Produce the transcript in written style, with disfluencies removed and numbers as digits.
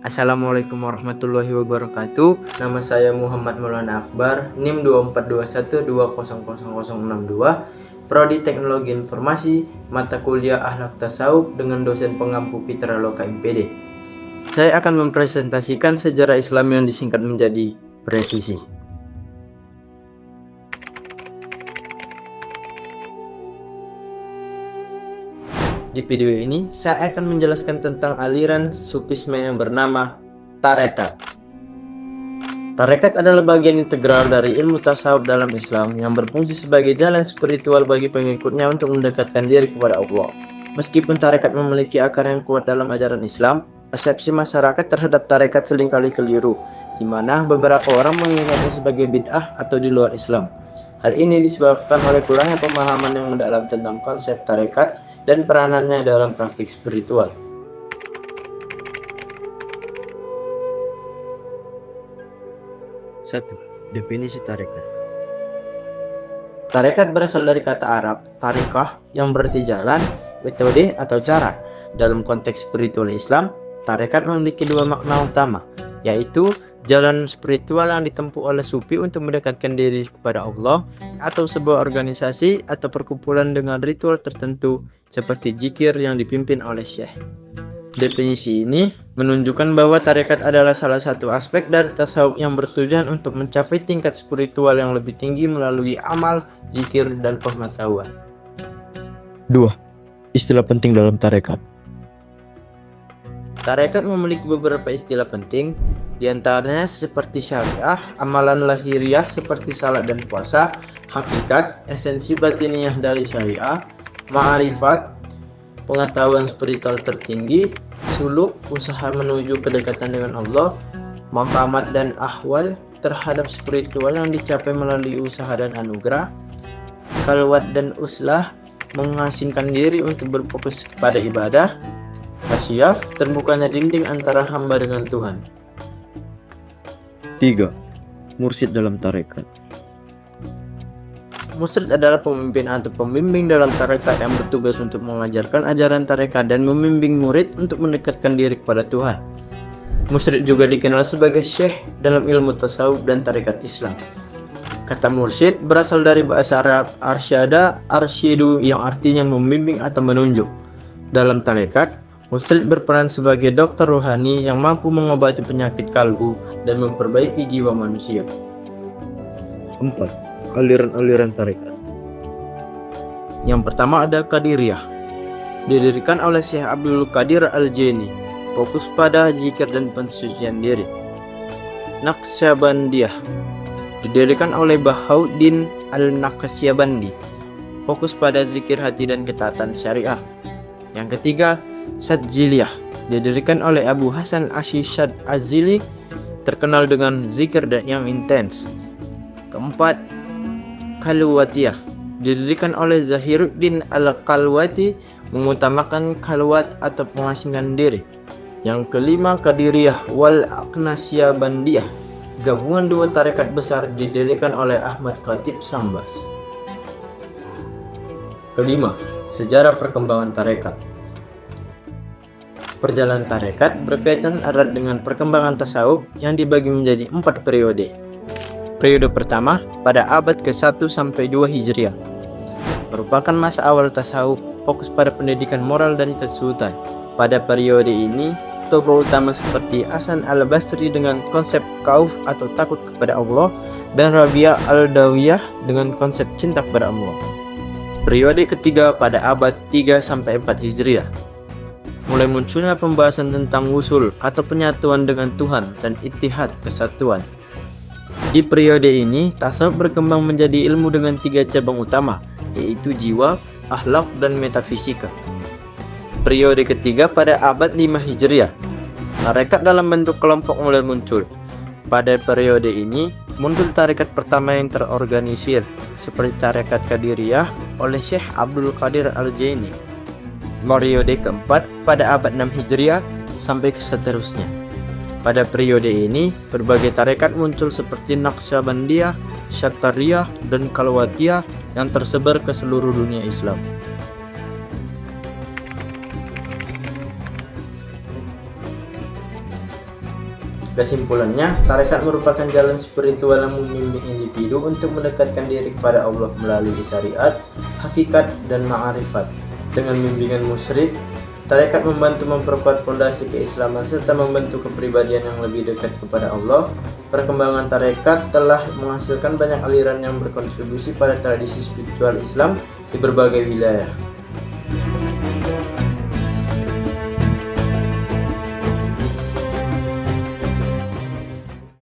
Assalamualaikum warahmatullahi wabarakatuh. Nama saya Muhammad Maulana Akbar, NIM 2421200062, Prodi Teknologi Informasi, mata kuliah Akhlak Tasawuf dengan dosen pengampu Fitra Loka MPD. Saya akan mempresentasikan sejarah Islam yang disingkat menjadi presisi. Di video ini, saya akan menjelaskan tentang aliran Sufisme yang bernama Tarekat. Tarekat adalah bagian integral dari ilmu tasawuf dalam Islam yang berfungsi sebagai jalan spiritual bagi pengikutnya untuk mendekatkan diri kepada Allah. Meskipun tarekat memiliki akar yang kuat dalam ajaran Islam, persepsi masyarakat terhadap tarekat seringkali keliru, di mana beberapa orang mengingatnya sebagai bid'ah atau di luar Islam. Hal ini disebabkan oleh kurangnya pemahaman yang mendalam tentang konsep tarekat dan peranannya dalam praktik spiritual. Satu, definisi tarekat. Tarekat berasal dari kata Arab tarikah yang berarti jalan, metode atau cara. Dalam konteks spiritual Islam, tarekat memiliki dua makna utama, yaitu jalan spiritual yang ditempuh oleh sufi untuk mendekatkan diri kepada Allah, atau sebuah organisasi atau perkumpulan dengan ritual tertentu seperti zikir yang dipimpin oleh syekh. Definisi ini menunjukkan bahwa tarekat adalah salah satu aspek dari tasawuf yang bertujuan untuk mencapai tingkat spiritual yang lebih tinggi melalui amal, zikir, dan pengetahuan. 2. Istilah penting dalam tarekat. Tarekat memiliki beberapa istilah penting, diantaranya seperti syariah, amalan lahiriah seperti salat dan puasa, hakikat, esensi batiniah dari syariah, ma'rifat, pengetahuan spiritual tertinggi, suluk, usaha menuju kedekatan dengan Allah, maqamat dan ahwal terhadap spiritual yang dicapai melalui usaha dan anugerah, khalwat dan uslah, mengasingkan diri untuk berfokus kepada ibadah, kasyaf, terbukanya dinding antara hamba dengan Tuhan. 3. Mursyid dalam tarekat. Mursyid adalah pemimpin atau pembimbing dalam tarekat yang bertugas untuk mengajarkan ajaran tarekat dan membimbing murid untuk mendekatkan diri kepada Tuhan. Mursyid juga dikenal sebagai syekh dalam ilmu tasawuf dan tarekat Islam. Kata mursyid berasal dari bahasa Arab arsyada, arsyidu yang artinya membimbing atau menunjuk. Dalam tarekat, mursyid berperan sebagai dokter rohani yang mampu mengobati penyakit kalbu dan memperbaiki jiwa manusia. 4. Aliran-aliran tarekat. Yang pertama ada Qadiriyah, didirikan oleh Syekh Abdul Qadir Al-Jaini, fokus pada zikir dan pensucian diri. Naqsyabandiyah, didirikan oleh Bahauddin Al-Naqsyabandi, fokus pada zikir hati dan ketaatan syariah. Yang ketiga, Sadziliyah, didirikan oleh Abu Hasan Ashishad Az-Zili, terkenal dengan zikir yang intens. Keempat, Khalwatiyah, didirikan oleh Zahiruddin Al-Khalwati, mengutamakan khalwat atau pengasingan diri. Yang kelima, Qadiriyah wal Aqnasyabandiyah, gabungan dua tarekat besar didirikan oleh Ahmad Khatib Sambas. Kelima, sejarah perkembangan tarekat. Perjalanan tarekat berkaitan erat dengan perkembangan tasawuf yang dibagi menjadi 4 periode. Periode pertama pada abad ke-1 sampai 2 Hijriah merupakan masa awal tasawuf, fokus pada pendidikan moral dan kesulitan. Pada periode ini, tokoh utama seperti Hasan Al-Basri dengan konsep khauf atau takut kepada Allah dan Rabi'ah Al-Dawiyah dengan konsep cinta kepada Allah. Periode ketiga pada abad 3 sampai 4 Hijriah mulai munculnya pembahasan tentang wusul atau penyatuan dengan Tuhan dan ittihad kesatuan. Di periode ini, tasawuf berkembang menjadi ilmu dengan 3 cabang utama, yaitu jiwa, akhlak, dan metafisika. Periode ketiga pada abad 5 Hijriah, tarekat dalam bentuk kelompok mulai muncul. Pada periode ini, muncul tarekat pertama yang terorganisir, seperti tarekat Qadiriyah oleh Syekh Abdul Qadir Al-Jaini. Periode keempat pada abad 6 Hijriah sampai seterusnya. Pada periode ini, berbagai tarekat muncul seperti Naqsyabandiyah, Syatariyah, dan Khalwatiyah yang tersebar ke seluruh dunia Islam. Kesimpulannya, tarekat merupakan jalan spiritual yang membimbing individu untuk mendekatkan diri kepada Allah melalui syariat, hakikat, dan ma'rifat. Dengan bimbingan musyrik, tarekat membantu memperkuat fondasi keislaman serta membentuk kepribadian yang lebih dekat kepada Allah. Perkembangan tarekat telah menghasilkan banyak aliran yang berkontribusi pada tradisi spiritual Islam di berbagai wilayah.